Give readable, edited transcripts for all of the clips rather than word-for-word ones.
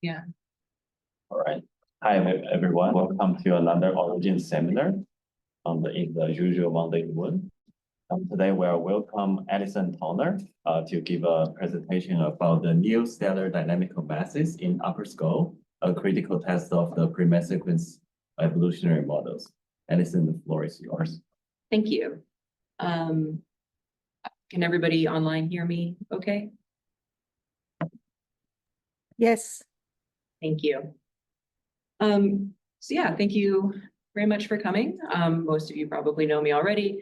Yeah. All right. Hi, everyone. Welcome to another Origin seminar in the usual Monday moon. Today we are welcome Allison to give a presentation about the new stellar dynamical masses in Upper Scorpius, a critical test of the pre-mass sequence evolutionary models. Allison, the floor is yours. Thank you. Can everybody online hear me okay? Yes. Thank you. So yeah, thank you very much for coming. Most of you probably know me already,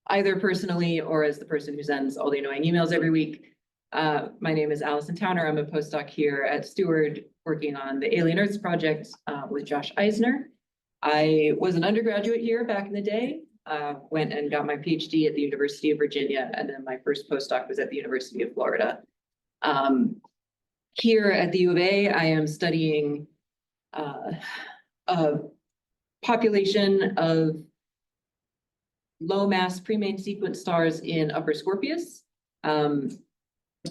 either personally or as the person who sends all the annoying emails every week. My name is Allison Towner. I'm a postdoc here at Steward working on the Alien Earths project with Josh Eisner. I was an undergraduate here back in the day, went and got my PhD at the University of Virginia, and then my first postdoc was at the University of Florida. Here at the U of A, I am studying a population of low-mass pre-main sequence stars in Upper Scorpius.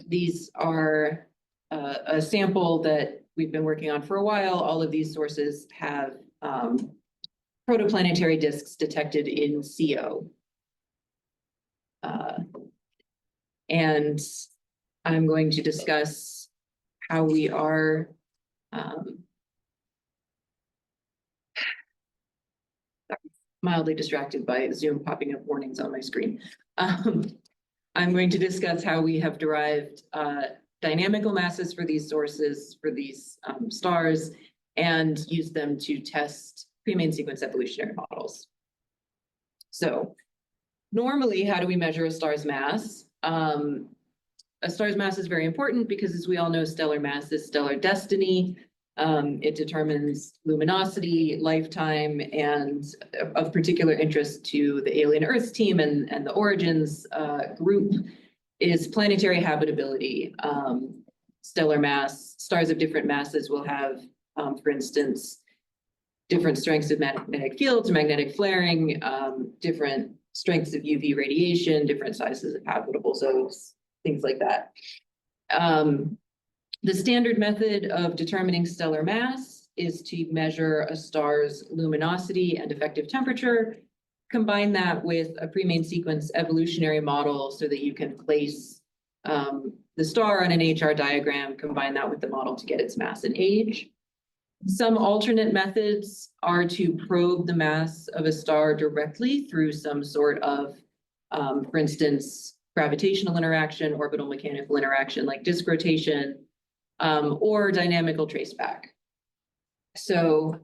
These are a sample that we've been working on for a while. All of these sources have protoplanetary disks detected in CO. And I'm going to discuss how we are mildly distracted by Zoom popping up warnings on my screen. I'm going to discuss how we have derived dynamical masses for these sources, for these stars, and use them to test pre-main sequence evolutionary models. So normally, how do we measure a star's mass? A star's mass is very important because, as we all know, stellar mass is stellar destiny. It determines luminosity, lifetime, and of particular interest to the Alien Earths team and the Origins group is planetary habitability. Stellar mass, stars of different masses will have, for instance, different strengths of magnetic fields, magnetic flaring, different strengths of UV radiation, different sizes of habitable zones, things like that. The standard method of determining stellar mass is to measure a star's luminosity and effective temperature, combine that with a pre-main sequence evolutionary model so that you can place the star on an HR diagram, combine that with the model to get its mass and age. Some alternate methods are to probe the mass of a star directly through some sort of, for instance, gravitational interaction, orbital mechanical interaction like disk rotation, or dynamical traceback. So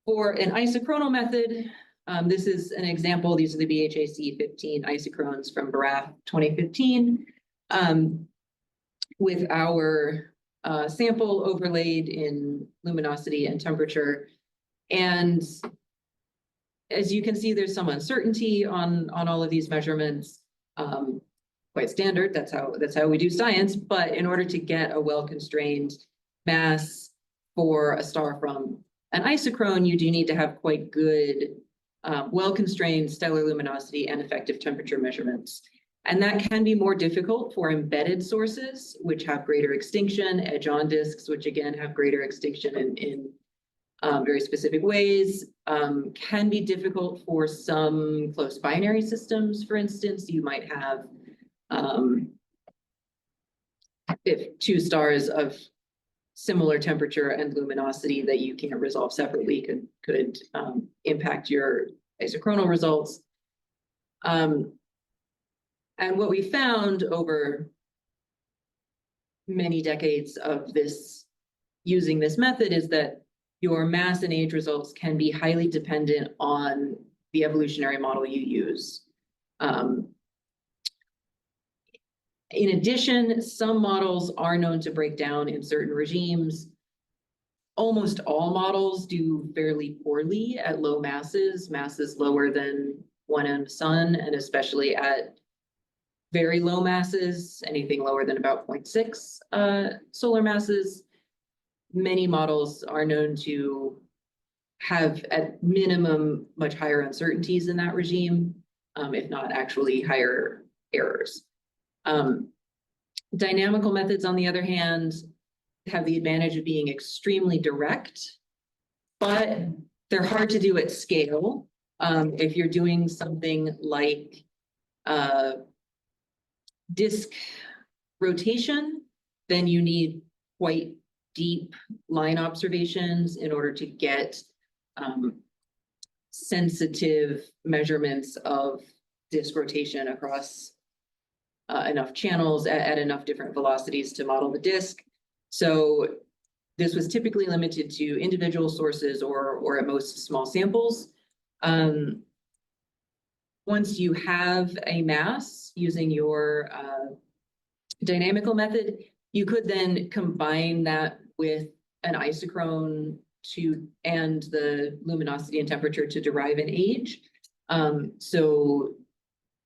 for an isochronal method, this is an example. These are the BHAC 15 isochrones from Baraf 2015 with our sample overlaid in luminosity and temperature. And as you can see, there's some uncertainty on all of these measurements. Quite standard, that's how we do science, but in order to get a well-constrained mass for a star from an isochrone, you do need to have quite good well-constrained stellar luminosity and effective temperature measurements. And that can be more difficult for embedded sources, which have greater extinction, edge-on disks, which again have greater extinction in very specific ways, can be difficult for some close binary systems. For instance, you might have if two stars of similar temperature and luminosity that you can't resolve separately could impact your isochronal results. And what we found over many decades of using this method is that your mass and age results can be highly dependent on the evolutionary model you use. In addition, some models are known to break down in certain regimes. Almost all models do fairly poorly at low masses lower than 1 Msun, and especially at very low masses, anything lower than about 0.6 solar masses. Many models are known to have, at minimum, much higher uncertainties in that regime, if not actually higher errors. Dynamical methods, on the other hand, have the advantage of being extremely direct, but they're hard to do at scale. If you're doing something like disk rotation, then you need quite deep line observations in order to get sensitive measurements of disk rotation across enough channels at enough different velocities to model the disk. So this was typically limited to individual sources or at most small samples. Once you have a mass using your dynamical method, you could then combine that with an isochrone and the luminosity and temperature to derive an age. So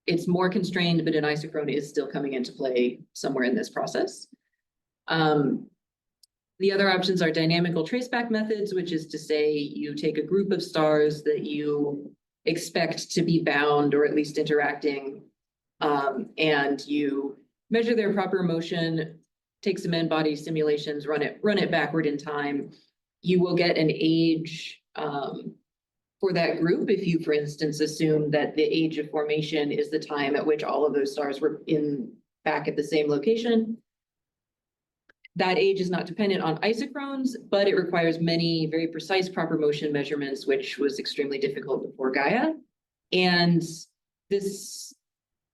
it's more constrained, but an isochrone is still coming into play somewhere in this process. The other options are dynamical traceback methods, which is to say you take a group of stars that you expect to be bound or at least interacting, and you measure their proper motion, take some n-body simulations, run it backward in time. You will get an age for that group if you, for instance, assume that the age of formation is the time at which all of those stars were back at the same location. That age is not dependent on isochrones, but it requires many very precise proper motion measurements, which was extremely difficult before Gaia. And this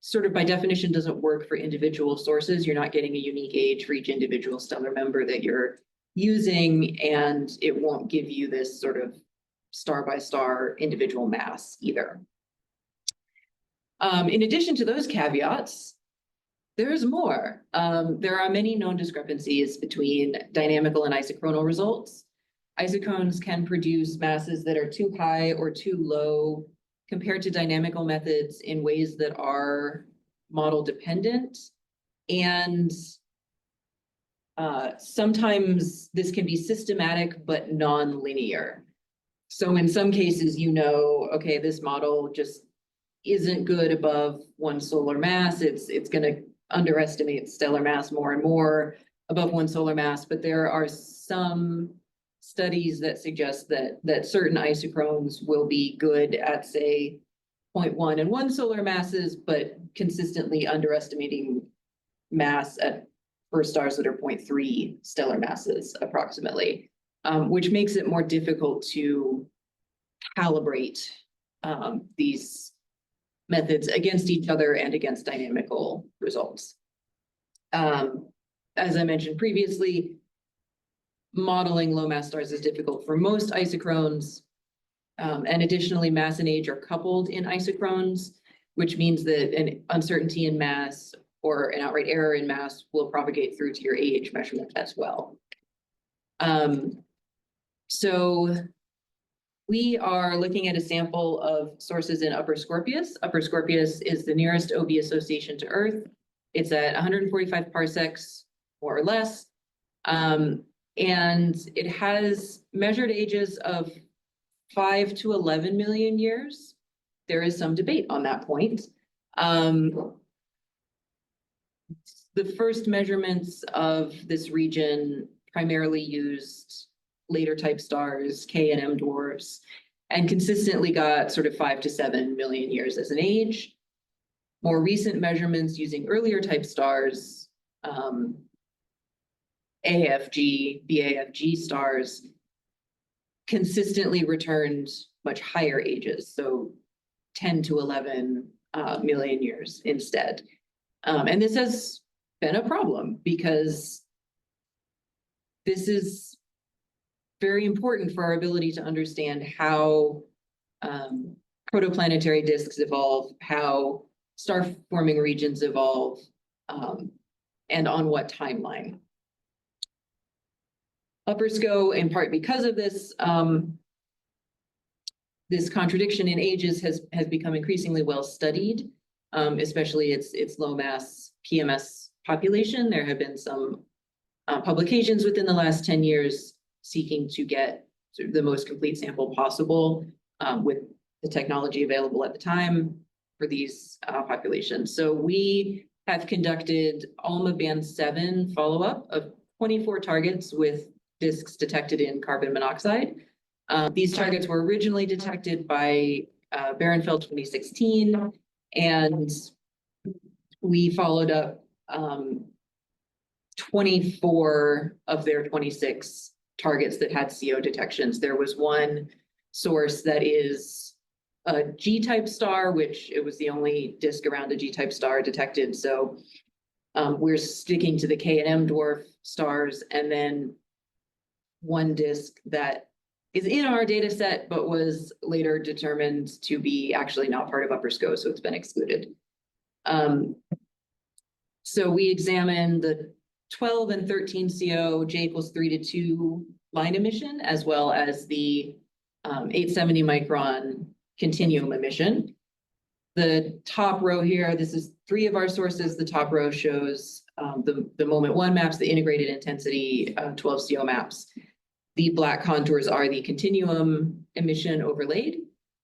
sort of by definition doesn't work for individual sources. You're not getting a unique age for each individual stellar member that you're using, and it won't give you this sort of star by star individual mass either. In addition to those caveats, there's more. There are many known discrepancies between dynamical and isochronal results. Isochrones can produce masses that are too high or too low compared to dynamical methods in ways that are model dependent. And sometimes this can be systematic but non-linear. So in some cases, okay, this model just isn't good above one solar mass. It's going to underestimate stellar mass more and more above one solar mass, but there are some studies that suggest that certain isochrones will be good at, say, 0.1 and 1 solar masses, but consistently underestimating mass for stars that are 0.3 stellar masses approximately, which makes it more difficult to calibrate these methods against each other and against dynamical results. As I mentioned previously, modeling low mass stars is difficult for most isochrones. And additionally, mass and age are coupled in isochrones, which means that an uncertainty in mass or an outright error in mass will propagate through to your age measurement as well. So we are looking at a sample of sources in Upper Scorpius. Upper Scorpius is the nearest OB association to Earth. It's at 145 parsecs, more or less. And it has measured ages of 5 to 11 million years. There is some debate on that point. The first measurements of this region primarily used later type stars, K and M dwarfs, and consistently got sort of 5 to 7 million years as an age. More recent measurements using earlier type stars, AFG, BAFG stars, consistently returned much higher ages, so 10 to 11 million years instead. And this has been a problem because this is very important for our ability to understand how protoplanetary disks evolve, how star-forming regions evolve, and on what timeline. Upper SCO, in part because of this, this contradiction in ages has become increasingly well studied, especially its low mass PMS population. There have been some publications within the last 10 years seeking to get the most complete sample possible with the technology available at the time for these populations. So we have conducted ALMA band 7 follow-up of 24 targets with disks detected in carbon monoxide. These targets were originally detected by Barenfeld 2016, and we followed up 24 of their 26 targets that had CO detections. There was one source that is a G-type star, which it was the only disk around a G-type star detected. So we're sticking to the K and M dwarf stars, and then one disk that is in our data set, but was later determined to be actually not part of Upper Sco, so it's been excluded. So we examined the 12 and 13 CO, J = 3:2 line emission, as well as the 870 micron continuum emission. The top row here, this is 3 of our sources. The top row shows the moment 1 maps, the integrated intensity 12 CO maps. The black contours are the continuum emission overlaid,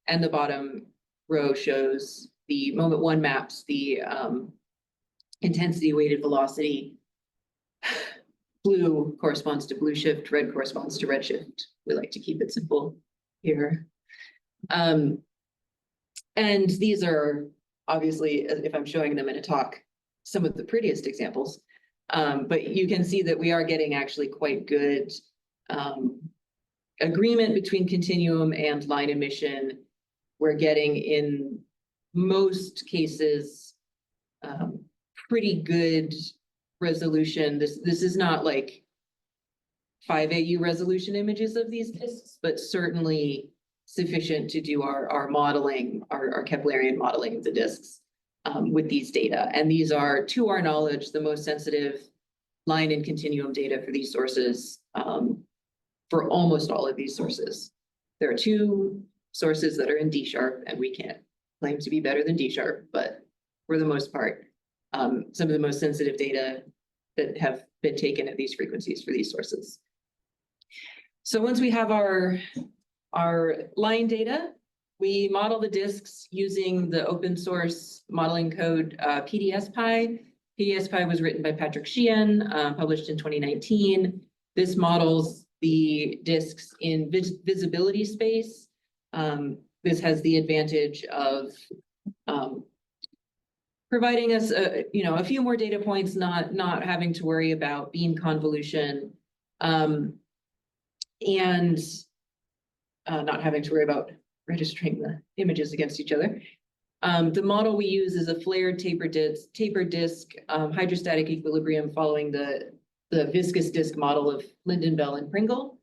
and the bottom row shows the moment 1 maps, the intensity weighted velocity. Blue corresponds to blue shift, red corresponds to red shift. We like to keep it simple here. And these are obviously, if I'm showing them in a talk, some of the prettiest examples. But you can see that we are getting actually quite good agreement between continuum and line emission. We're getting, in most cases, pretty good resolution. This is not like 5 AU resolution images of these disks, but certainly sufficient to do our modeling, our Keplerian modeling of the disks with these data. And these are, to our knowledge, the most sensitive line and continuum data for these sources, for almost all of these sources. There are 2 sources that are in D#, and we can't claim to be better than D#, but for the most part, some of the most sensitive data that have been taken at these frequencies for these sources. So once we have our line data, we model the disks using the open source modeling code PDSPy. PDSPy was written by Patrick Sheehan, published in 2019. This models the disks in visibility space. This has the advantage of providing us a few more data points, not having to worry about beam convolution, and not having to worry about registering the images against each other. The model we use is a flared taper disk hydrostatic equilibrium following the viscous disk model of Linden, Bell, and Pringle.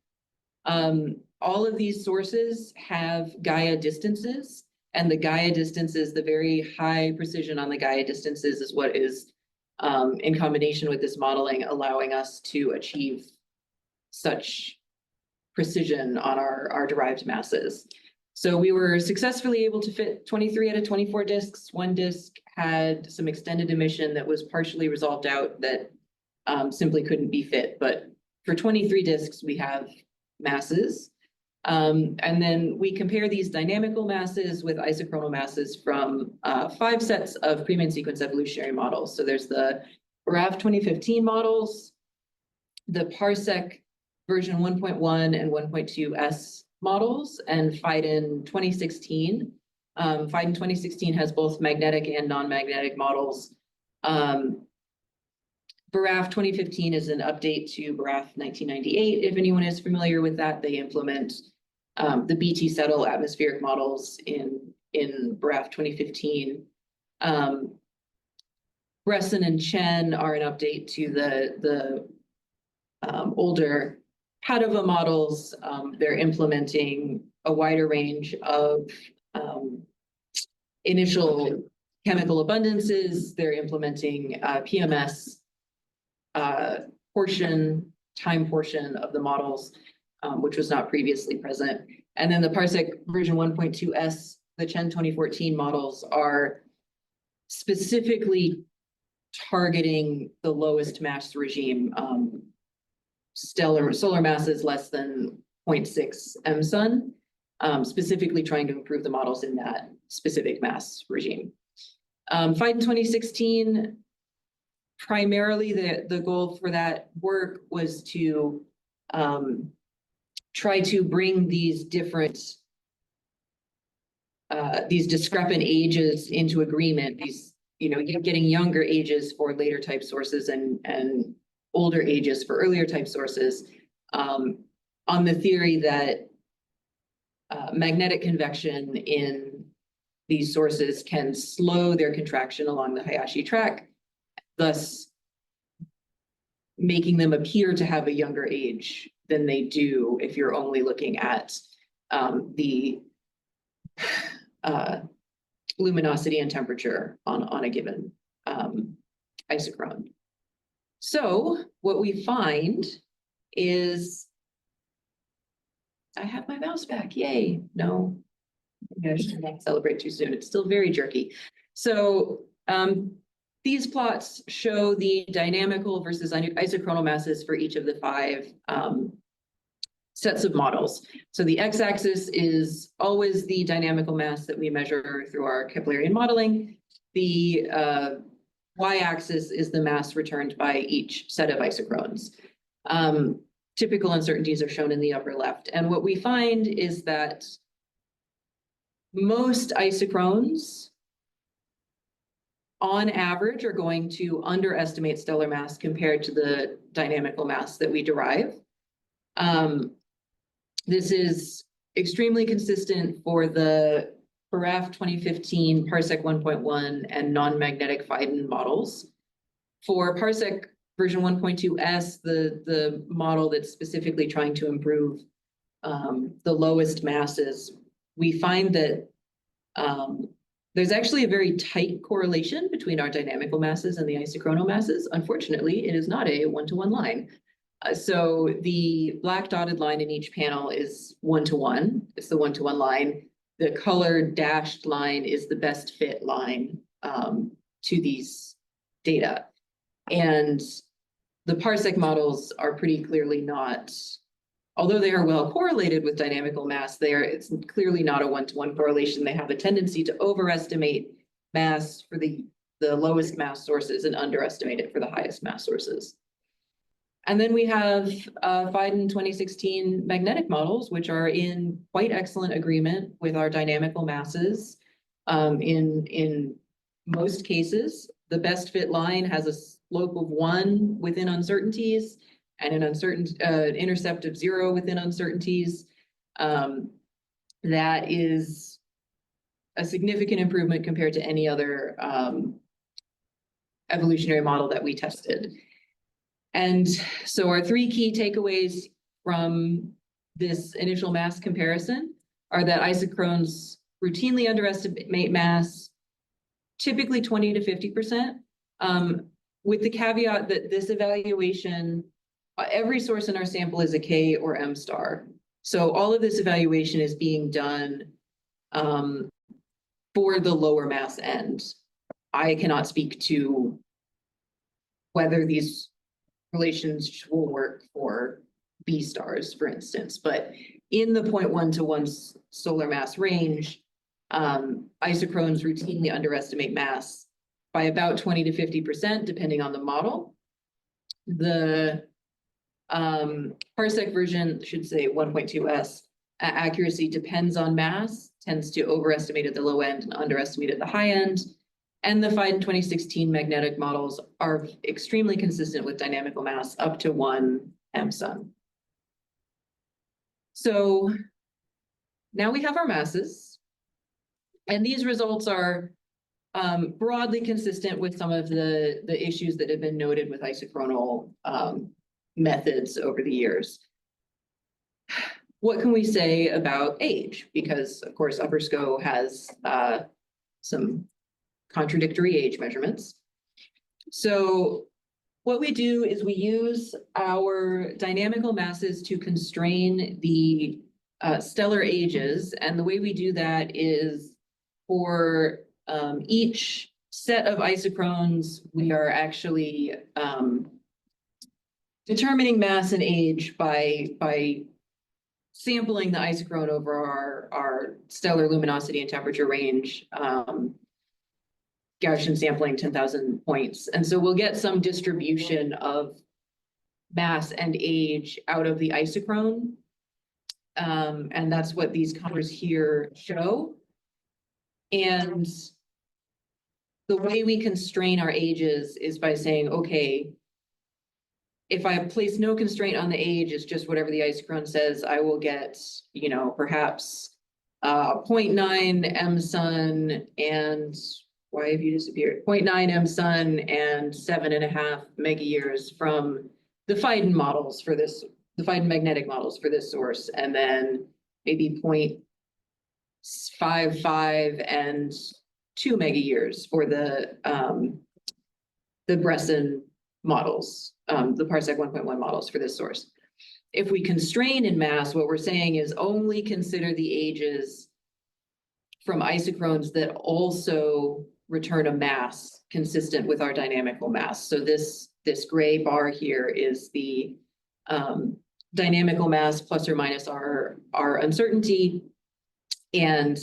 All of these sources have Gaia distances, and the Gaia distances, the very high precision on the Gaia distances, is what is, in combination with this modeling, allowing us to achieve such precision on our derived masses. So we were successfully able to fit 23 out of 24 disks. One disk had some extended emission that was partially resolved out that simply couldn't be fit. But for 23 disks, we have masses. And then we compare these dynamical masses with isochronal masses from 5 sets of pre-main sequence evolutionary models. So there's the derive 2015 models, the PARSEC version 1.1 and 1.2S models, and Feiden 2016. Feiden 2016 has both magnetic and non-magnetic models. Baraf 2015 is an update to Baraf 1998. If anyone is familiar with that, they implement the BT settle atmospheric models in Baraf 2015. Bresson and Chen are an update to the older Padova models. They're implementing a wider range of initial chemical abundances. They're implementing PMS time portion of the models, which was not previously present. And then the PARSEC version 1.2S, the Chen 2014 models, are specifically targeting the lowest mass regime, solar masses less than 0.6 Msun, specifically trying to improve the models in that specific mass regime. Feiden 2016 primarily the goal for that work was to try to bring these discrepant ages into agreement, getting younger ages for later type sources and older ages for earlier type sources, on the theory that magnetic convection in these sources can slow their contraction along the Hayashi track, thus making them appear to have a younger age than they do if you're only looking at the luminosity and temperature on a given isochron. So what we find is, I have my mouse back, yay. No, maybe I shouldn't celebrate too soon. It's still very jerky. So these plots show the dynamical versus isochronal masses for each of the 5 sets of models. So the x-axis is always the dynamical mass that we measure through our Keplerian modeling. The y-axis is the mass returned by each set of isochrons. Typical uncertainties are shown in the upper left. And what we find is that most isochrons, on average, are going to underestimate stellar mass compared to the dynamical mass that we derive. This is extremely consistent for the PARAF 2015 PARSEC 1.1 and non-magnetic Feiden models. For PARSEC version 1.2S, the model that's specifically trying to improve the lowest masses, we find that there's actually a very tight correlation between our dynamical masses and the isochronal masses. Unfortunately, it is not a one-to-one line. So the black dotted line in each panel is 1-to-1. It's the 1-to-1 line. The colored dashed line is the best fit line to these data. And the PARSEC models are pretty clearly not, although they are well correlated with dynamical mass, it's clearly not a one-to-one correlation. They have a tendency to overestimate mass for the lowest mass sources and underestimate it for the highest mass sources. And then we have Feiden 2016 magnetic models, which are in quite excellent agreement with our dynamical masses. In most cases, the best fit line has a slope of 1 within uncertainties and an intercept of 0 within uncertainties. That is a significant improvement compared to any other evolutionary model that we tested. And so our 3 key takeaways from this initial mass comparison are that isochrons routinely underestimate mass, typically 20 to 50%, with the caveat that this evaluation, every source in our sample is a K or M star. So all of this evaluation is being done for the lower mass end. I cannot speak to whether these relations will work for B stars, for instance, but in the 0.1 to 1 solar mass range, isochrons routinely underestimate mass by about 20 to 50%, depending on the model. The PARSEC version should say 1.2S accuracy depends on mass, tends to overestimate at the low end and underestimate at the high end. And the Feiden 2016 magnetic models are extremely consistent with dynamical mass up to 1 Msun. So now we have our masses, and these results are broadly consistent with some of the issues that have been noted with isochronal methods over the years. What can we say about age? Because, of course, Upper Sco has some contradictory age measurements. So what we do is we use our dynamical masses to constrain the stellar ages. And the way we do that is for each set of isochrons, we are actually determining mass and age by sampling the isochron over our stellar luminosity and temperature range Gaussian sampling 10,000 points. And so we'll get some distribution of mass and age out of the isochrone. And that's what these colors here show. And the way we constrain our ages is by saying, okay, if I place no constraint on the age, it's just whatever the isochrone says, I will get, you know, perhaps 0.9 Msun and why have you disappeared? 0.9 Msun and 7.5 megayears from the Feiden models for this, the Feiden magnetic models for this source, and then maybe 0.55 and 2 megayears for the Bresson models, the PARSEC 1.1 models for this source. If we constrain in mass, what we're saying is only consider the ages from isochrones that also return a mass consistent with our dynamical mass. So this gray bar here is the dynamical mass plus or minus our uncertainty. And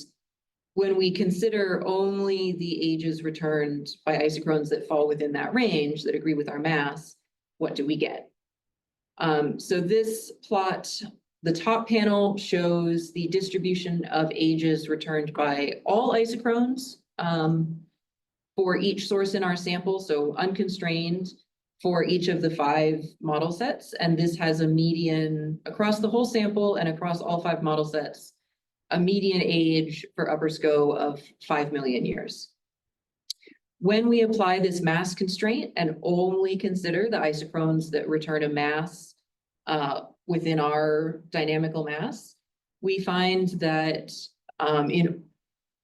when we consider only the ages returned by isochrones that fall within that range that agree with our mass, what do we get? So this plot, the top panel shows the distribution of ages returned by all isochrones for each source in our sample, so unconstrained for each of the 5 model sets. And this has a median across the whole sample and across all 5 model sets, a median age for Upper SCO of 5 million years. When we apply this mass constraint and only consider the isochrones that return a mass within our dynamical mass, we find that in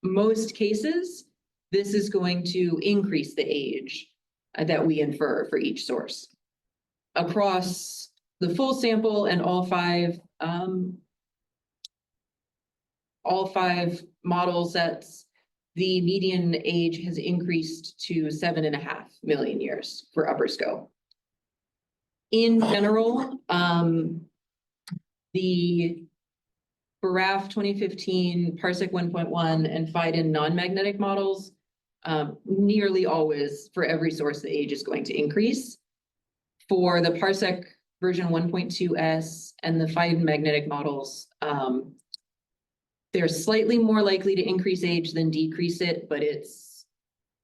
most cases, this is going to increase the age that we infer for each source. Across the full sample and all 5 model sets, the median age has increased to 7.5 million years for Upper SCO. In general, the BRAF 2015, PARSEC 1.1, and Feiden non-magnetic models, nearly always for every source, the age is going to increase. For the PARSEC version 1.2s and the Feiden magnetic models, they're slightly more likely to increase age than decrease it, but it's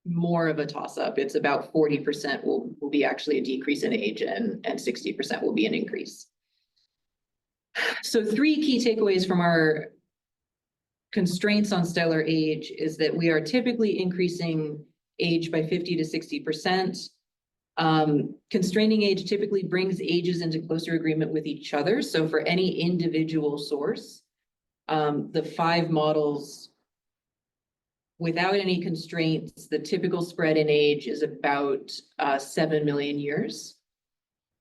more of a toss-up. It's about 40% will be actually a decrease in age and 60% will be an increase. So 3 key takeaways from our constraints on stellar age is that we are typically increasing age by 50 to 60%. Constraining age typically brings ages into closer agreement with each other. So for any individual source, the 5 models, without any constraints, the typical spread in age is about 7 million years.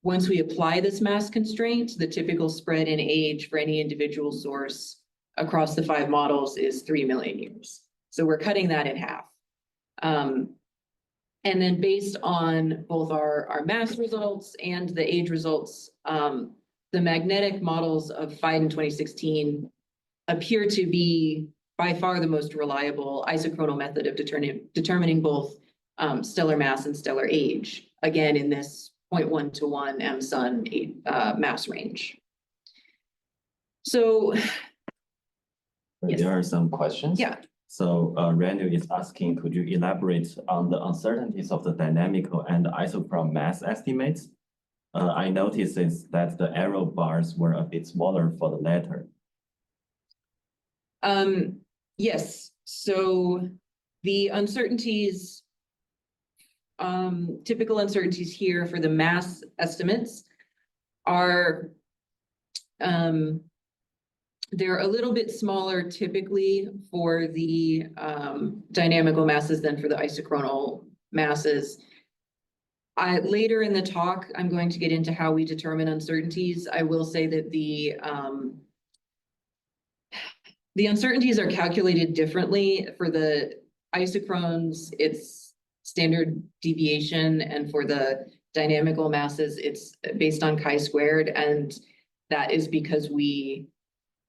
Once we apply this mass constraint, the typical spread in age for any individual source across the 5 models is 3 million years. So we're cutting that in half. And then based on both our mass results and the age results, the magnetic models of Feiden 2016 appear to be by far the most reliable isochronal method of determining both stellar mass and stellar age, again, in this 0.1 to 1 Msun mass range. So yes. There are some questions. Yeah. So Renu is asking, could you elaborate on the uncertainties of the dynamical and isochron mass estimates? I noticed is that the arrow bars were a bit smaller for the latter. Yes, so the uncertainties, typical uncertainties here for the mass estimates are, they're a little bit smaller typically for the dynamical masses than for the isochronal masses. Later in the talk, I'm going to get into how we determine uncertainties. I will say that the uncertainties are calculated differently. For the isochrones, it's standard deviation, and for the dynamical masses, it's based on chi-squared, and that is because we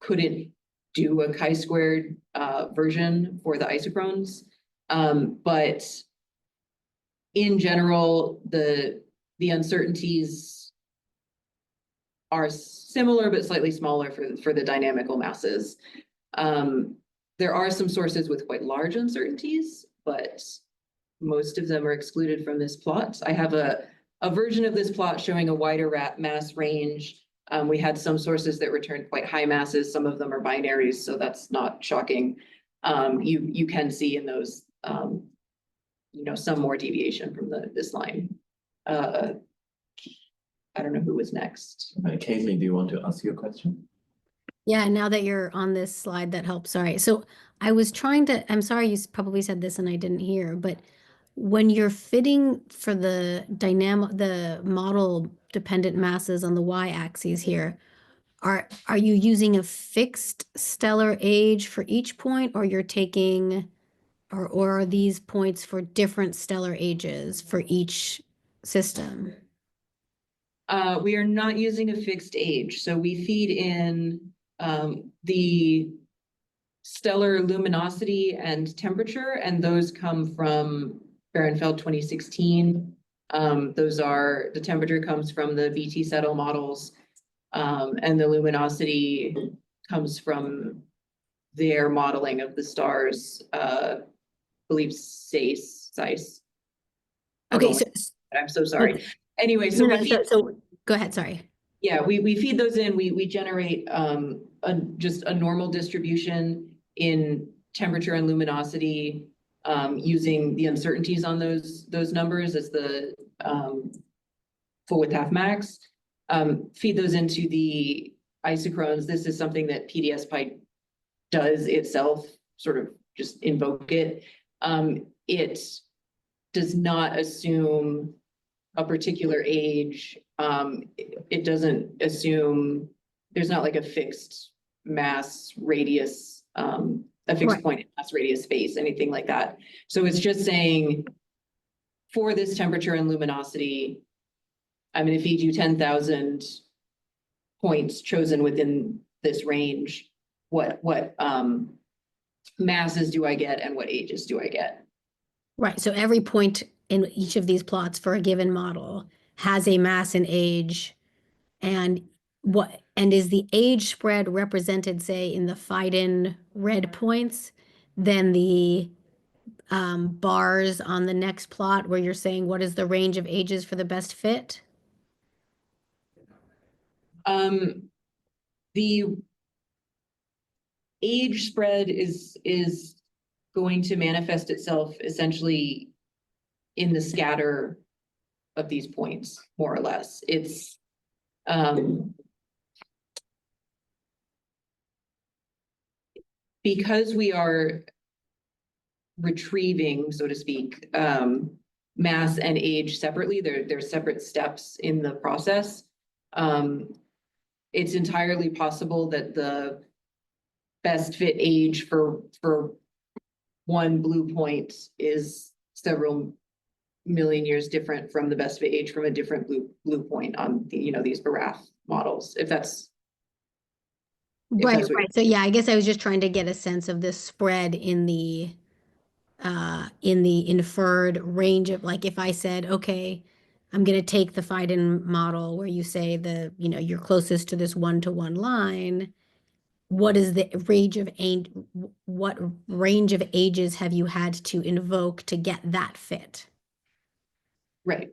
couldn't do a chi-squared version for the isochrones. But in general, the uncertainties are similar but slightly smaller for the dynamical masses. There are some sources with quite large uncertainties, but most of them are excluded from this plot. I have a version of this plot showing a wider mass range. We had some sources that returned quite high masses. Some of them are binaries, so that's not shocking. You can see in those, some more deviation from this line. I don't know who was next. Casey, do you want to ask your question? Yeah, now that you're on this slide, that helps. Sorry. So I was trying to, I'm sorry, you probably said this and I didn't hear, but when you're fitting for the model dependent masses on the y-axis here, are you using a fixed stellar age for each point, or you're taking, or are these points for different stellar ages for each system? We are not using a fixed age, so we feed in the stellar luminosity and temperature, and those come from Behrenfeld 2016. The temperature comes from the BT settle models, and the luminosity comes from their modeling of the stars, I believe SAIS. Okay, so I'm so sorry. Anyway, so go ahead, sorry. Yeah, we feed those in, we generate just a normal distribution in temperature and luminosity, using the uncertainties on those numbers as the full width half max. Feed those into the isochrones. This is something that PDSPy does itself, sort of just invoke it. It does not assume a particular age. It doesn't assume, there's not like a fixed mass radius, a fixed point in mass radius space, anything like that. So it's just saying, for this temperature and luminosity, I'm going to feed you 10,000 points chosen within this range. What masses do I get and what ages do I get? Right. So every point in each of these plots for a given model has a mass and age, and is the age spread represented, say, in the Feiden red points, then the bars on the next plot where you're saying what is the range of ages for the best fit? The age spread is going to manifest itself essentially in the scatter of these points, more or less. It's because we are retrieving, so to speak, mass and age separately. They're separate steps in the process. It's entirely possible that the best fit age for one blue point is several million years different from the best fit age from a different blue point on the, these Barath models, if that's right. So yeah, I guess I was just trying to get a sense of the spread in the inferred range of, like, if I said, okay, I'm going to take the Feiden model where you say you're closest to this 1-to-1 line. What is the range of age? What range of ages have you had to invoke to get that fit? Right.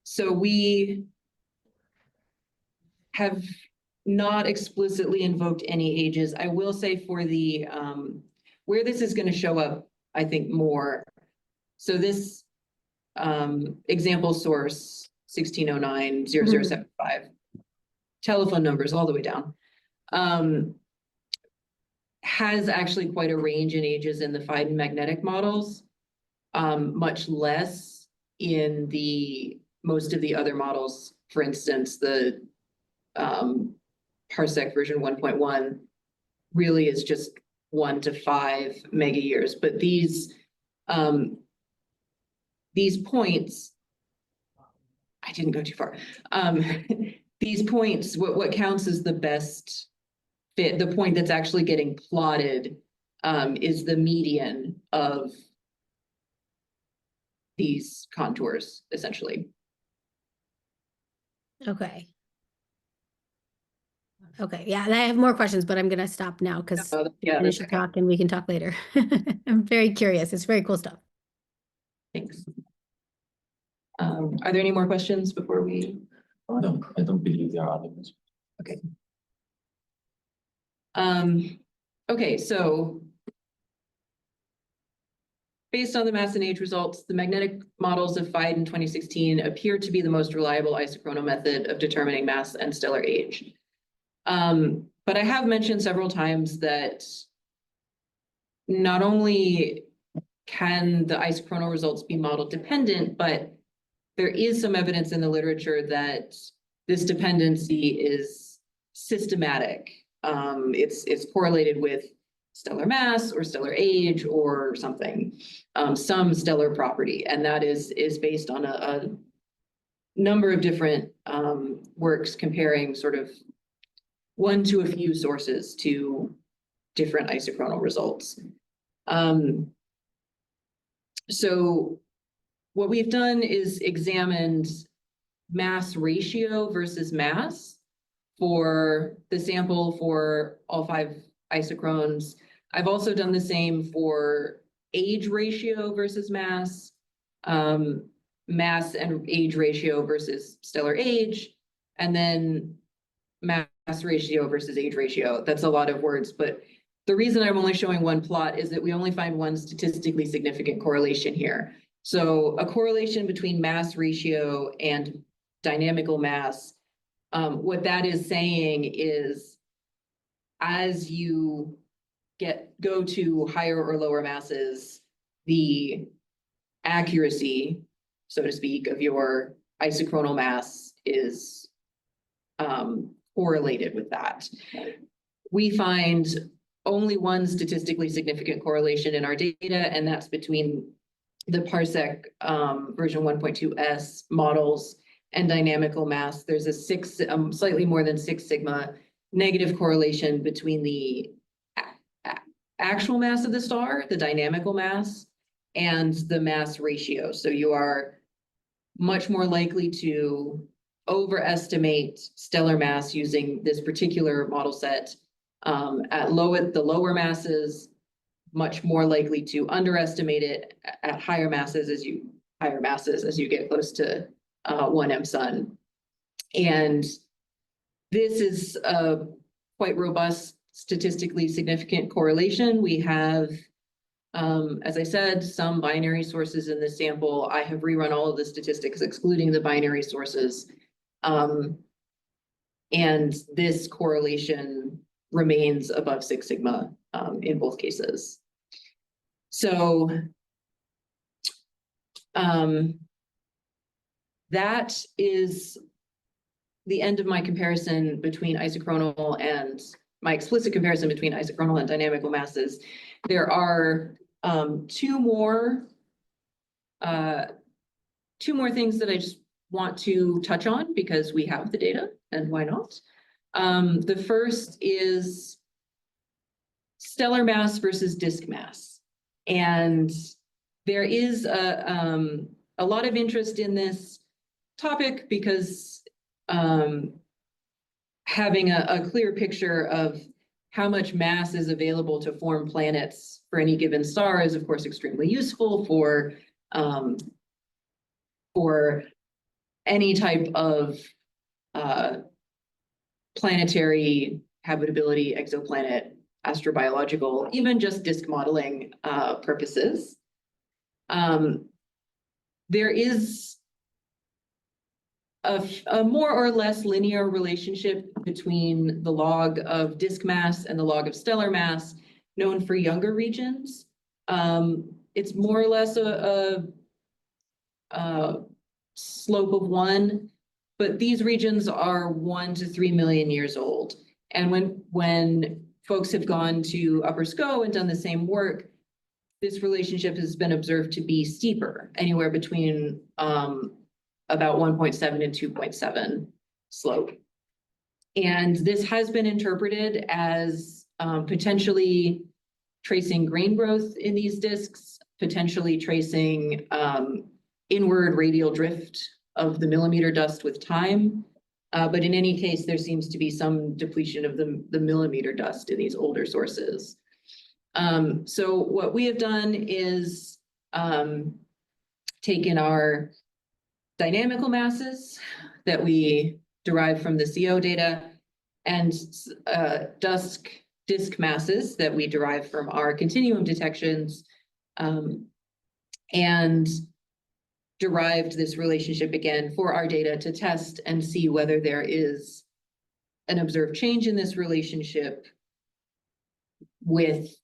So we have not explicitly invoked any ages. I will say for the where this is going to show up, I think more. So this example source 1609-0075, telephone numbers all the way down, has actually quite a range in ages in the Feiden magnetic models, much less in most of the other models. For instance, the PARSEC version 1.1 really is just 1 to 5 mega years, but these points, I didn't go too far. These points, what counts as the best fit, the point that's actually getting plotted, is the median of these contours, essentially. Okay. Okay, yeah, and I have more questions, but I'm gonna stop now because Yeah, finish that's your talk and we can talk later. I'm very curious. It's very cool stuff. thanks. Are there any more questions before we? No, I don't believe there are others. Okay. Okay, so based on the mass and age results, the magnetic models of Feiden 2016 appear to be the most reliable isochronal method of determining mass and stellar age. But I have mentioned several times that not only can the isochronal results be model dependent, but there is some evidence in the literature that this dependency is systematic. It's correlated with stellar mass or stellar age or something, some stellar property, and that is based on a number of different works comparing sort of one to a few sources to different isochronal results. So what we've done is examined mass ratio versus mass for the sample for all 5 isochrones. I've also done the same for age ratio versus mass, mass and age ratio versus stellar age, and then mass ratio versus age ratio. That's a lot of words, but the reason I'm only showing one plot is that we only find one statistically significant correlation here. So a correlation between mass ratio and dynamical mass, what that is saying is as you go to higher or lower masses, the accuracy, so to speak, of your isochronal mass is correlated with that. We find only one statistically significant correlation in our data, and that's between the PARSEC version 1.2S models and dynamical mass. There's a slightly more than 6 sigma negative correlation between the actual mass of the star, the dynamical mass, and the mass ratio. So you are much more likely to overestimate stellar mass using this particular model set at the lower masses, much more likely to underestimate it at higher masses as you get close to 1 Msun. And this is a quite robust, statistically significant correlation. We have, as I said, some binary sources in the sample. I have rerun all of the statistics, excluding the binary sources. And this correlation remains above 6 sigma in both cases. So that is the end of my comparison between isochronal and my explicit comparison between isochronal and dynamical masses. There are two more things that I just want to touch on because we have the data, and why not? The first is stellar mass versus disk mass. And there is a lot of interest in this topic because having a clear picture of how much mass is available to form planets for any given star is, of course, extremely useful for any type of planetary habitability, exoplanet, astrobiological, even just disk modeling purposes. There is a more or less linear relationship between the log of disk mass and the log of stellar mass known for younger regions. It's more or less a slope of 1, but these regions are 1 to 3 million years old. And when folks have gone to Upper Sco and done the same work, this relationship has been observed to be steeper, anywhere between about 1.7 and 2.7 slope. And this has been interpreted as potentially tracing grain growth in these disks, potentially tracing inward radial drift of the millimeter dust with time. But in any case, there seems to be some depletion of the millimeter dust in these older sources. So what we have done is taken our dynamical masses that we derive from the CO data and disk masses that we derive from our continuum detections, and derived this relationship again for our data to test and see whether there is an observed change in this relationship with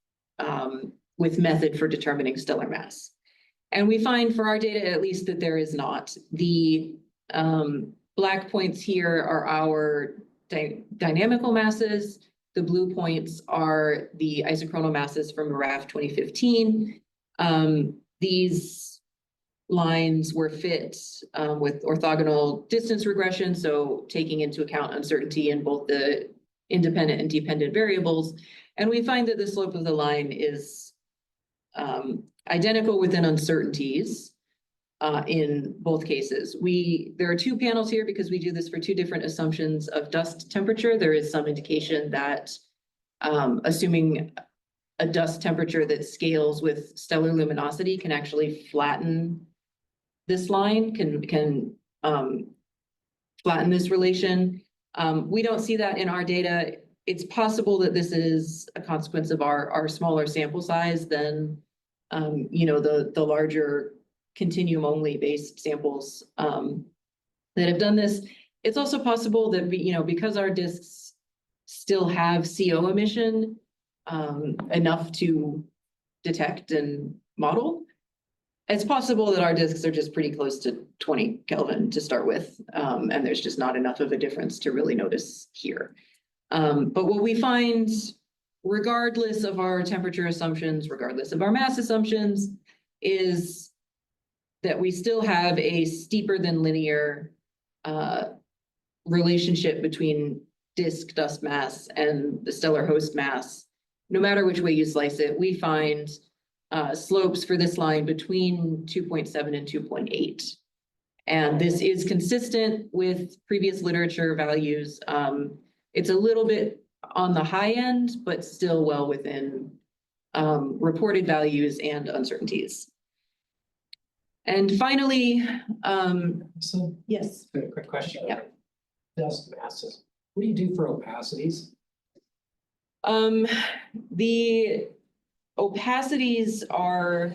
method for determining stellar mass. And we find for our data, at least, that there is not. The black points here are our dynamical masses. The blue points are the isochronal masses from MARAF 2015. These lines were fit with orthogonal distance regression, so taking into account uncertainty in both the independent and dependent variables. And we find that the slope of the line is identical within uncertainties in both cases. There are two panels here because we do this for two different assumptions of dust temperature. There is some indication that assuming a dust temperature that scales with stellar luminosity can actually flatten this line, can flatten this relation. We don't see that in our data. It's possible that this is a consequence of our smaller sample size than the larger continuum only based samples that have done this. It's also possible that because our disks still have CO emission enough to detect and model, it's possible that our disks are just pretty close to 20 Kelvin to start with, and there's just not enough of a difference to really notice here. But what we find, regardless of our temperature assumptions, regardless of our mass assumptions, is that we still have a steeper than linear relationship between disk dust mass and the stellar host mass. No matter which way you slice it, we find slopes for this line between 2.7 and 2.8. And this is consistent with previous literature values. It's a little bit on the high end, but still well within reported values and uncertainties. And finally, So, yes. a quick question. Yeah. Dust masses. What do you do for opacities? The opacities are,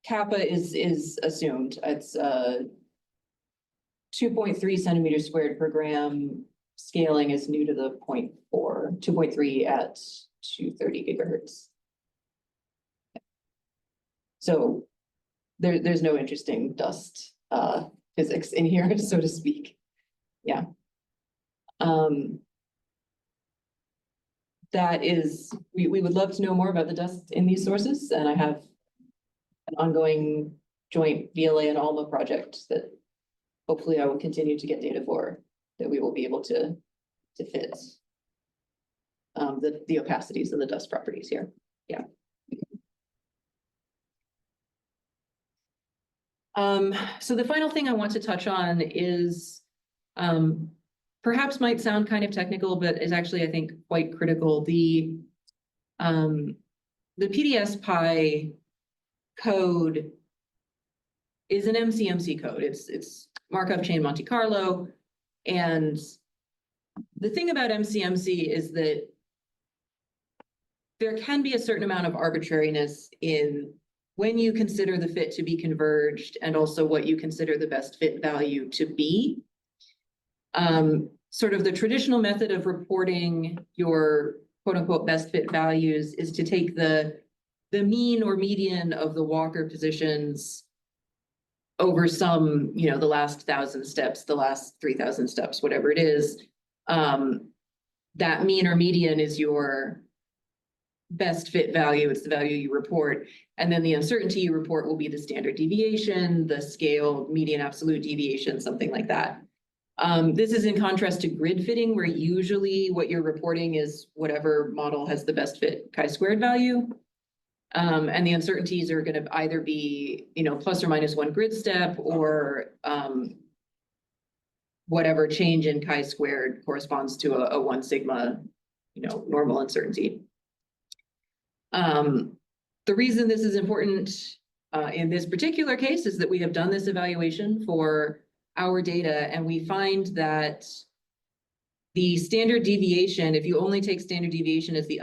kappa is assumed. It's 2.3 centimeters squared per gram. Scaling is new to the 0.4, 2.3 at 230 gigahertz. So there's no interesting dust physics in here, so to speak. Yeah. That is, we would love to know more about the dust in these sources, and I have an ongoing joint VLA and ALMA project that hopefully I will continue to get data for, that we will be able to fit the opacities and the dust properties here. Yeah. So the final thing I want to touch on is perhaps might sound kind of technical, but is actually, I think, quite critical. The PDS-Pi code is an MCMC code. It's Markov chain Monte Carlo. And the thing about MCMC is that there can be a certain amount of arbitrariness in when you consider the fit to be converged and also what you consider the best fit value to be. Sort of the traditional method of reporting your quote unquote best fit values is to take the mean or median of the Walker positions over some, the last 1,000 steps, the last 3,000 steps, whatever it is. That mean or median is your best fit value. It's the value you report. And then the uncertainty you report will be the standard deviation, the scaled median absolute deviation, something like that. This is in contrast to grid fitting, where usually what you're reporting is whatever model has the best fit chi-squared value. And the uncertainties are going to either be, plus or minus 1 grid step, or whatever change in chi-squared corresponds to a 1 sigma, normal uncertainty. The reason this is important in this particular case is that we have done this evaluation for our data, and we find that the standard deviation, if you only take standard deviation as the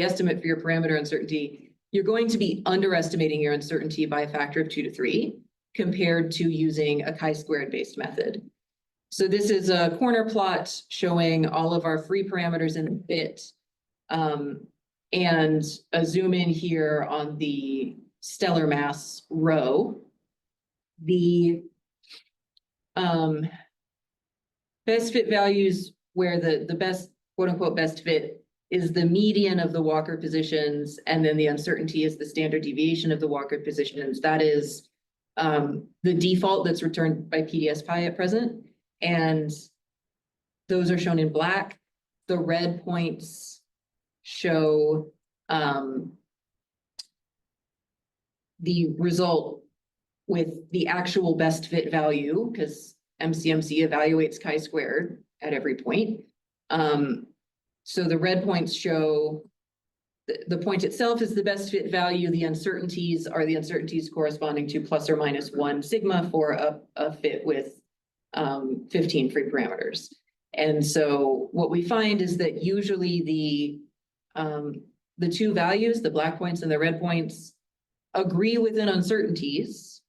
estimate for your parameter uncertainty, you're going to be underestimating your uncertainty by a factor of 2 to 3 compared to using a chi-squared based method. So this is a corner plot showing all of our free parameters in the fit, and a zoom in here on the stellar mass row. The best fit values, where the best, quote unquote, best fit is the median of the Walker positions, and then the uncertainty is the standard deviation of the Walker positions. That is the default that's returned by PDSPy at present. And those are shown in black. The red points show the result with the actual best fit value, because MCMC evaluates chi-squared at every point. So the red points show the point itself is the best fit value. The uncertainties are the uncertainties corresponding to plus or minus 1 sigma for a fit with 15 free parameters. And so what we find is that usually the two values, the black points and the red points, agree within uncertainties,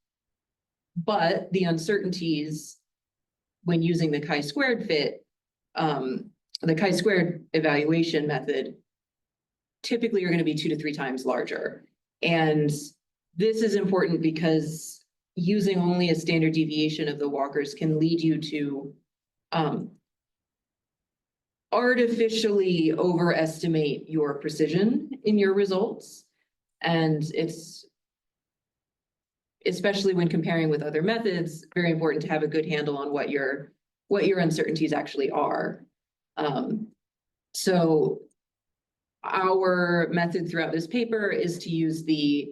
but the uncertainties, when using the chi-squared fit, the chi-squared evaluation method, typically are going to be 2 to 3 times larger. And this is important because using only a standard deviation of the Walkers can lead you to artificially overestimate your precision in your results. And it's, especially when comparing with other methods, very important to have a good handle on what your uncertainties actually are. So our method throughout this paper is to use the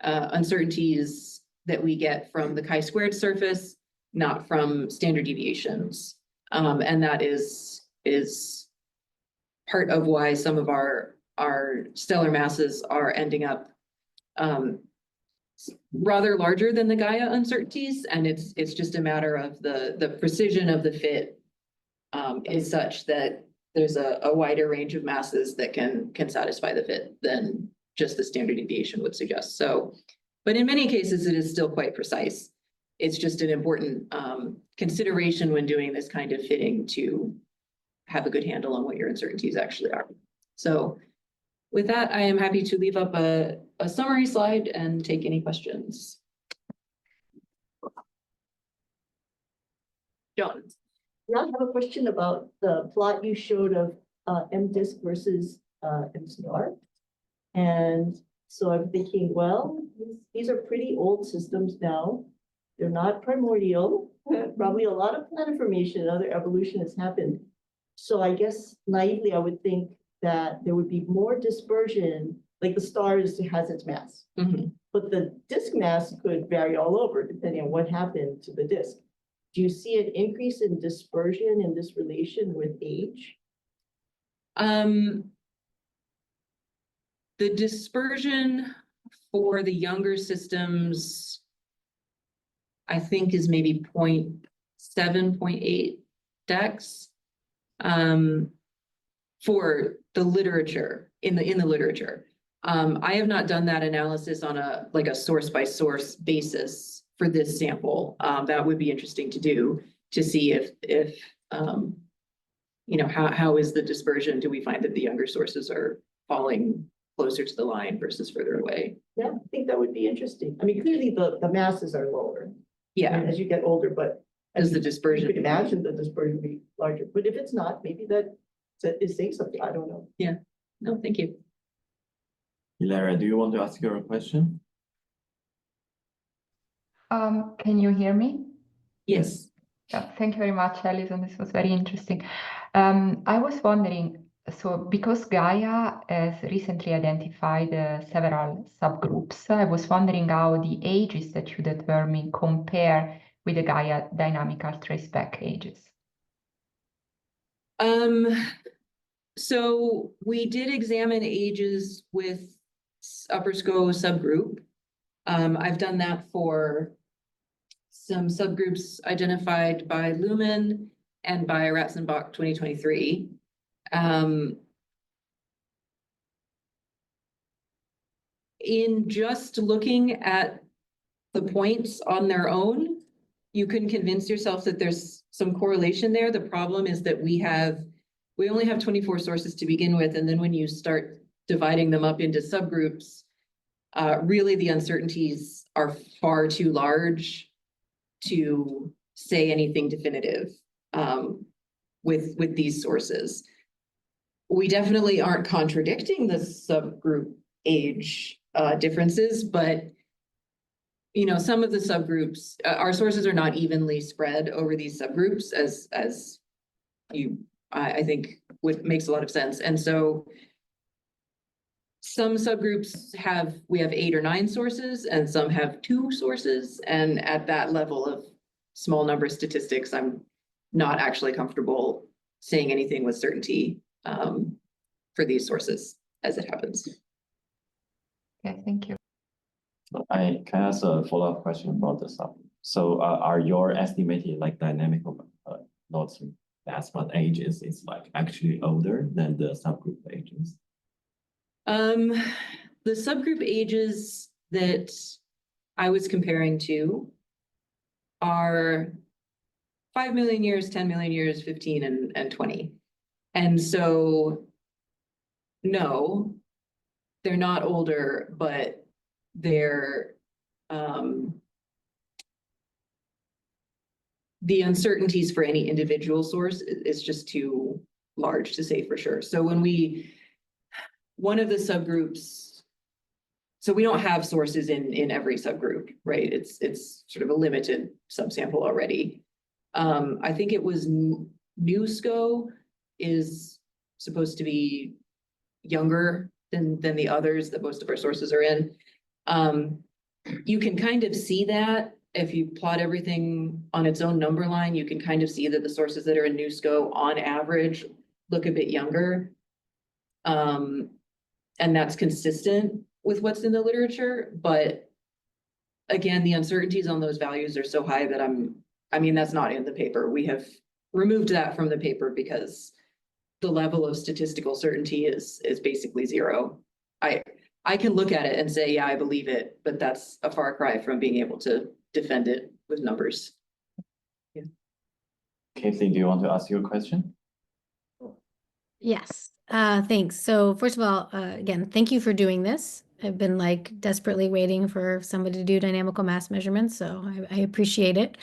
uncertainties that we get from the chi-squared surface, not from standard deviations. And that is part of why some of our stellar masses are ending up rather larger than the Gaia uncertainties. And it's just a matter of the precision of the fit is such that there's a wider range of masses that can satisfy the fit than just the standard deviation would suggest. So, but in many cases, it is still quite precise. It's just an important consideration when doing this kind of fitting to have a good handle on what your uncertainties actually are. So with that, I am happy to leave up a summary slide and take any questions. John. Yeah, I have a question about the plot you showed of MDisk versus MCR. And so I'm thinking, well, these are pretty old systems now. They're not primordial. Probably a lot of planet formation and other evolution has happened. So I guess naively, I would think that there would be more dispersion, like the star has its mass. Mm-hmm. But the disk mass could vary all over depending on what happened to the disk. Do you see an increase in dispersion in this relation with age? The dispersion for the younger systems, I think, is maybe 0.7, 0.8 dex for the literature, in the literature. I have not done that analysis on a source by source basis for this sample. That would be interesting to do, to see if how is the dispersion? Do we find that the younger sources are falling closer to the line versus further away? Yeah, I think that would be interesting. I mean, clearly the masses are lower. Yeah. As you get older, but As the dispersion. you could imagine the dispersion would be larger. But if it's not, maybe that is saying something. I don't know. Yeah. No, thank you. Hilaria, do you want to ask your question? Can you hear me? Yes. Yeah, thank you very much, Allison. This was very interesting. I was wondering, So because Gaia has recently identified several subgroups, I was wondering how the ages that you determine compare with the Gaia dynamical traceback ages. So we did examine ages with Upper SCO subgroup. I've done that for some subgroups identified by Lumen and by Ratzenbach 2023. In just looking at the points on their own, you can convince yourself that there's some correlation there. The problem is that we only have 24 sources to begin with, and then when you start dividing them up into subgroups, really the uncertainties are far too large to say anything definitive with these sources. We definitely aren't contradicting the subgroup age differences, but some of the subgroups, our sources are not evenly spread over these subgroups as I think makes a lot of sense. And so some subgroups we have 8 or 9 sources and some have 2 sources. And at that level of small number statistics, I'm not actually comfortable saying anything with certainty for these sources as it happens. Okay, thank you. I can ask a follow-up question about the sub. So are your estimated dynamical nodes basement ages is actually older than the subgroup ages? The subgroup ages that I was comparing to are 5 million years, 10 million years, 15 and 20. And so, no, they're not older, but they're the uncertainties for any individual source is just too large to say for sure. So one of the subgroups, so we don't have sources in every subgroup, right? It's sort of a limited subsample already. I think it was NewSCO is supposed to be younger than the others that most of our sources are in. You can kind of see that if you plot everything on its own number line, you can kind of see that the sources that are in NewSCO on average look a bit younger. And that's consistent with what's in the literature. But again, the uncertainties on those values are so high that that's not in the paper. We have removed that from the paper because the level of statistical certainty is basically 0. I can look at it and say, yeah, I believe it, but that's a far cry from being able to defend it with numbers. Yeah. Casey, do you want to ask your question? Yes, thanks. So first of all, again, thank you for doing this. I've been desperately waiting for somebody to do dynamical mass measurements, so I appreciate it.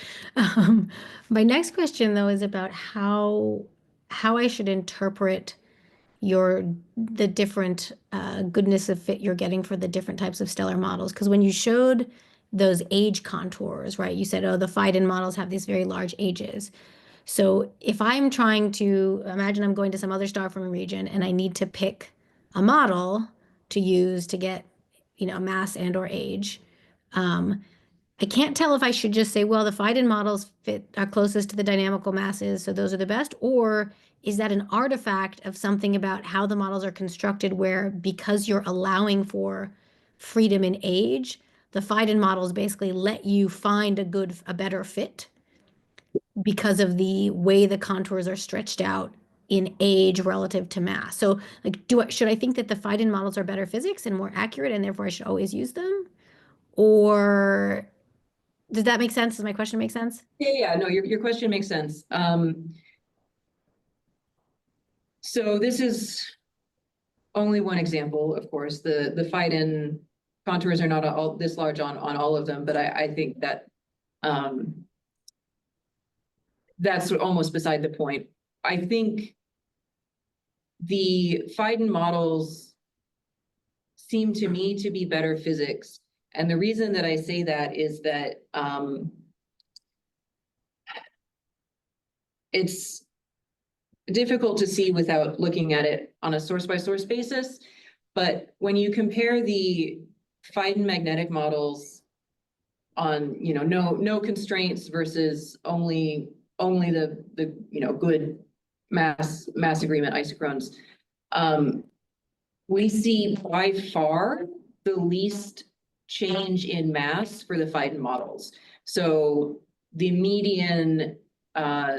My next question though is about how I should interpret the different goodness of fit you're getting for the different types of stellar models. Because when you showed those age contours, right, you said, oh, the Feiden models have these very large ages. So if I'm trying to imagine I'm going to some other star forming region and I need to pick a model to use to get, mass and or age, I can't tell if I should just say, well, the Feiden models are closest to the dynamical masses, so those are the best, or is that an artifact of something about how the models are constructed where because you're allowing for freedom in age, the Feiden models basically let you find a better fit because of the way the contours are stretched out in age relative to mass. So should I think that the Feiden models are better physics and more accurate and therefore I should always use them? Or does that make sense? Does my question make sense? Yeah, no, your question makes sense. So this is only one example, of course. The Feiden contours are not all this large on all of them, but I think that that's almost beside the point. I think the Feiden models seem to me to be better physics. And the reason that I say that is that it's difficult to see without looking at it on a source by source basis. But when you compare the Feiden magnetic models on, no constraints versus only the good mass agreement isochrones, we see by far the least change in mass for the Feiden models. So the median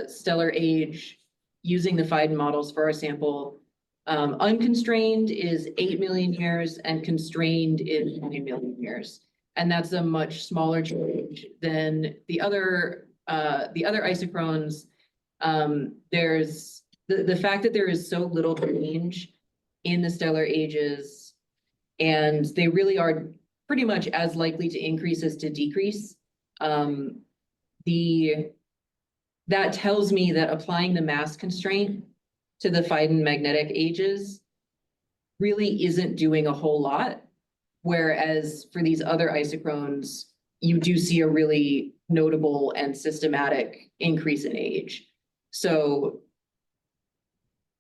stellar age using the Feiden models for our sample, unconstrained is 8 million years and constrained is 9 million years. And that's a much smaller change than the other isochrones. There's the fact that there is so little change in the stellar ages, and they really are pretty much as likely to increase as to decrease. That tells me that applying the mass constraint to the Feiden magnetic ages really isn't doing a whole lot. Whereas for these other isochrones, you do see a really notable and systematic increase in age. So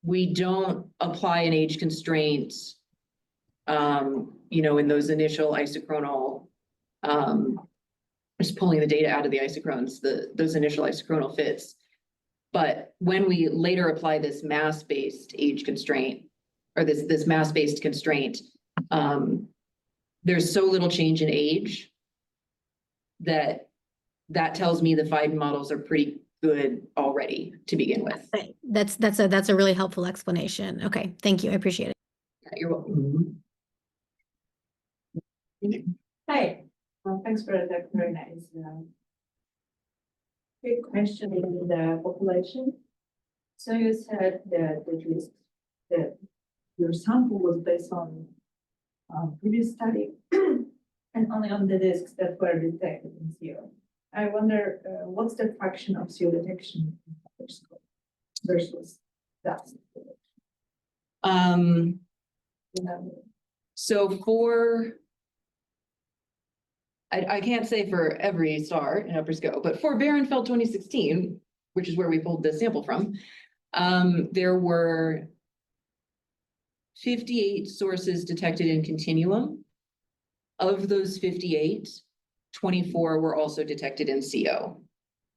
we don't apply an age constraint, in those initial isochronal, just pulling the data out of the isochrones, those initial isochronal fits. But when we later apply this mass-based age constraint, or this mass-based constraint, there's so little change in age that tells me the Feiden models are pretty good already to begin with. That's a really helpful explanation. Okay, thank you. I appreciate it. You're welcome. Hi, thanks for that, very nice. Quick question in the population. So you said that your sample was based on previous study and only on the disks that were detected in CO. I wonder what's the fraction of CO detection in Upper Scorpius versus that? So I can't say for every star in Upper Scope, but for Behrenfeld 2016, which is where we pulled this sample from, there were 58 sources detected in continuum. Of those 58, 24 were also detected in CO.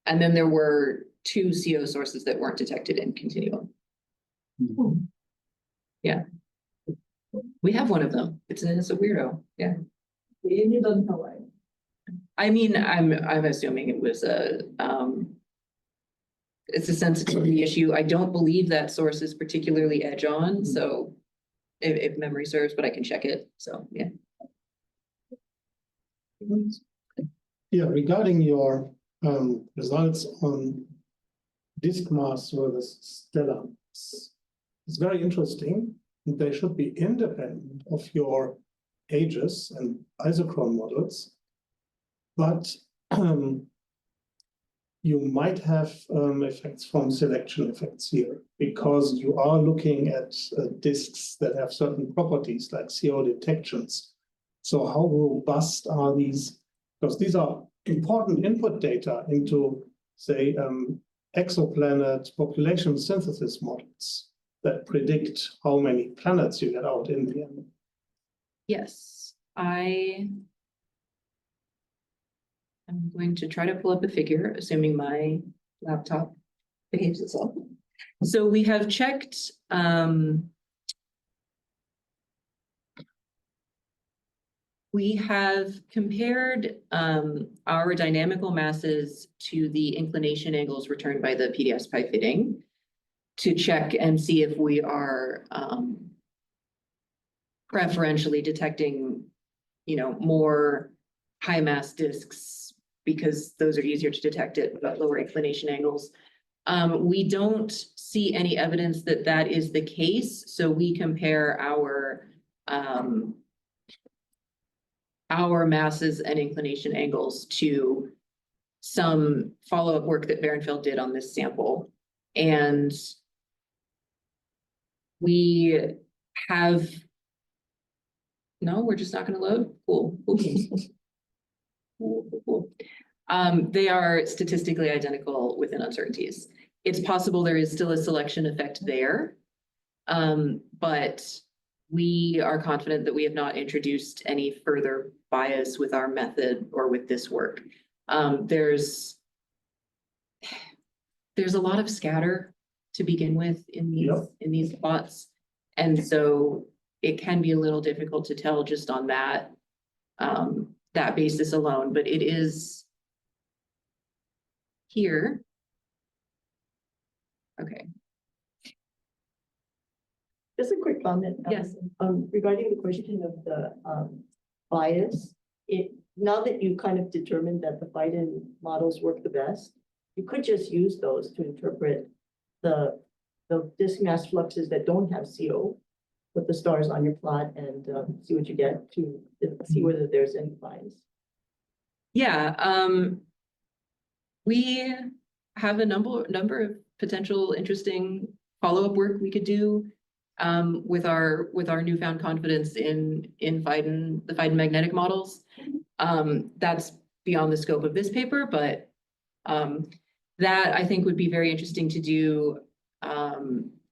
And then there were 2 CO sources that weren't detected in continuum. Yeah. We have one of them. It's a weirdo. Yeah. You don't know why. I mean, I'm assuming it was it's a sensitivity issue. I don't believe that source is particularly edge on, so if memory serves, but I can check it. So yeah. Yeah, regarding your results on disk mass versus stellar mass, it's very interesting. They should be independent of your ages and isochron models, but you might have effects from selection effects here, because you are looking at disks that have certain properties like CO detections. So how robust are these? Because these are important input data into, say, exoplanet population synthesis models that predict how many planets you get out in the end. Yes, I'm going to try to pull up a figure, assuming my laptop behaves itself. So we have checked we have compared our dynamical masses to the inclination angles returned by the PDS-pi fitting to check and see if we are preferentially detecting, more high mass disks, because those are easier to detect at lower inclination angles. We don't see any evidence that that is the case, so we compare our masses and inclination angles to some follow-up work that Behrenfeld did on this sample. And we have, no, we're just not going to load. Cool. Cool. They are statistically identical within uncertainties. it's possible there is still a selection effect there. But we are confident that we have not introduced any further bias with our method or with this work. There's a lot of scatter to begin with in these plots. And so it can be a little difficult to tell just on that, that basis alone, but it is here. Okay. Just a quick comment. Yes. Regarding the question of the bias, now that you kind of determined that the Feiden models work the best, you could just use those to interpret the disk mass fluxes that don't have CO, put the stars on your plot and see what you get to see whether there's any bias. Yeah, we have a number of potential interesting follow-up work we could do with our newfound confidence in Feiden, the Feiden magnetic models. That's beyond the scope of this paper, but that I think would be very interesting to do.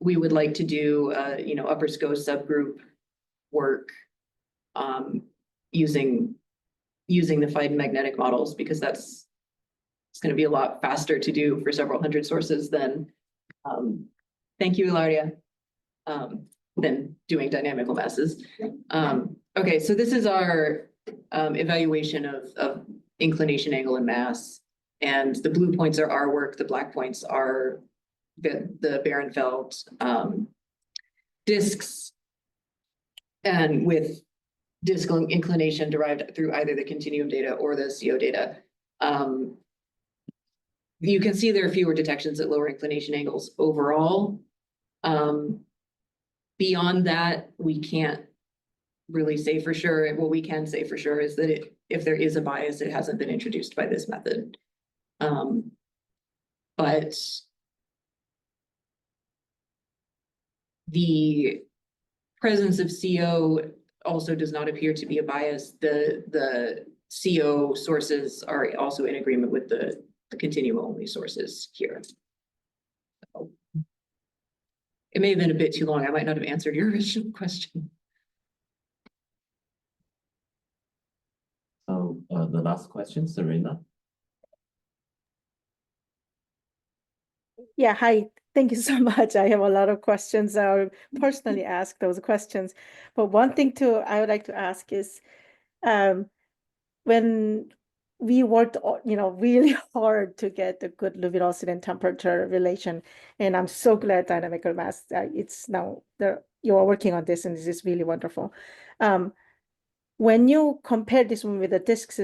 We would like to do Upper Sco subgroup work using the Feiden magnetic models, because it's going to be a lot faster to do for several hundred sources than thank you, Ilaria, than doing dynamical masses. Okay, so this is our evaluation of inclination, angle, and mass. And the blue points are our work, the black points are the Behrenfeld disks, and with disk inclination derived through either the continuum data or the CO data. You can see there are fewer detections at lower inclination angles overall. Beyond that, we can't really say for sure. What we can say for sure is that if there is a bias, it hasn't been introduced by this method. But the presence of CO also does not appear to be a bias. The CO sources are also in agreement with the continuum only sources here. So, it may have been a bit too long. I might not have answered your original question. So the last question, Serena. Yeah, hi. Thank you so much. I have a lot of questions. I'll personally ask those questions. But one thing I would like to ask is, when we worked, really hard to get the good luminosity and temperature relation, and I'm so glad dynamical mass, it's now there. You are working on this, and this is really wonderful. When you compare this one with the disks,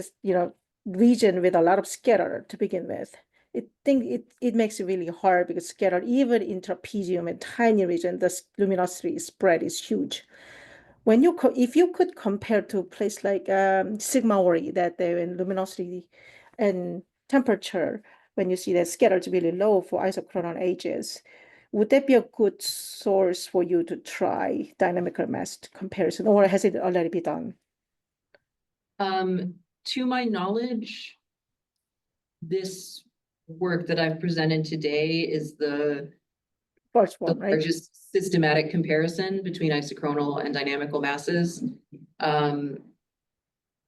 region with a lot of scatter to begin with, it makes it really hard, because scatter, even in trapezium and tiny region, the luminosity spread is huge. If you could compare to a place like sigma Ori, that in luminosity and temperature, when you see that scatter is really low for isochronal ages, would that be a good source for you to try dynamical mass comparison, or has it already been done? To my knowledge, this work that I've presented today is the First one, right? largest systematic comparison between isochronal and dynamical masses.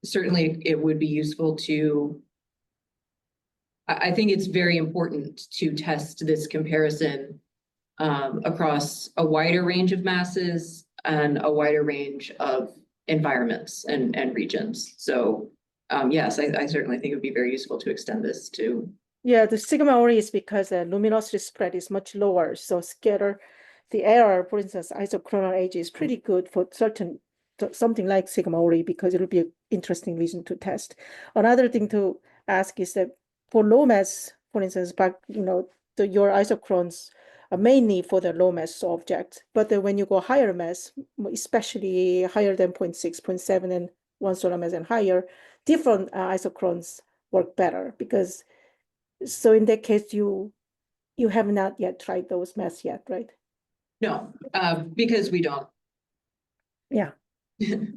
Certainly, it would be useful to. I think it's very important to test this comparison across a wider range of masses and a wider range of environments and regions. So yes, I certainly think it would be very useful to extend this to. Yeah, the sigma Ori is because the luminosity spread is much lower. So scatter, the error, for instance, isochronal age is pretty good for something like sigma Ori, because it will be an interesting reason to test. Another thing to ask is that for low mass, for instance, your isochrons are mainly for the low mass object, but then when you go higher mass, especially higher than 0.6, 0.7, and 1 solar mass and higher, different isochrons work better, because so in that case, you have not yet tried those mass yet, right? No, because we don't. Yeah.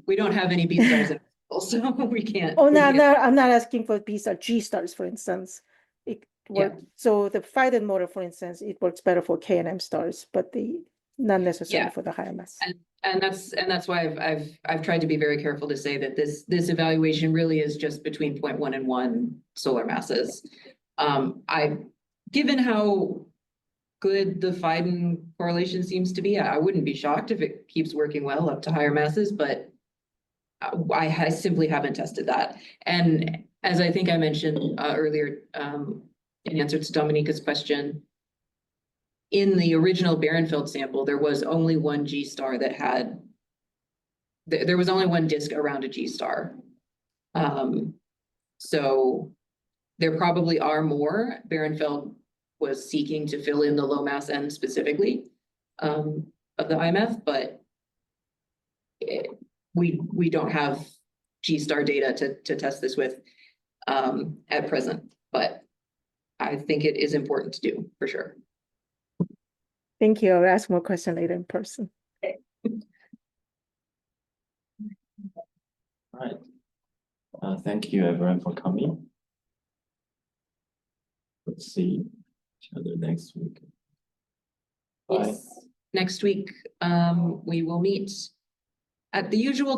We don't have any B stars in so we can't. Oh, no, I'm not asking for B star, G stars, for instance. work, so the Feiden model, for instance, it works better for K and M stars, but not necessarily Yeah. for the higher mass. And that's why I've tried to be very careful to say that this evaluation really is just between 0.1 and 1 solar masses. Given how good the Feiden correlation seems to be, I wouldn't be shocked if it keeps working well up to higher masses, but I simply haven't tested that. And as I think I mentioned earlier, in answer to Dominica's question, in the original Barenfeld sample, there was only one G star that had, there was only one disk around a G star. So there probably are more. Barenfeld was seeking to fill in the low mass end specifically of the IMF, but we don't have G star data to test this with at present, but I think it is important to do for sure. Thank you. I'll ask more questions later in person. All right. Thank you everyone for coming. Let's see each other next week. Bye. Yes. Next week, we will meet at the usual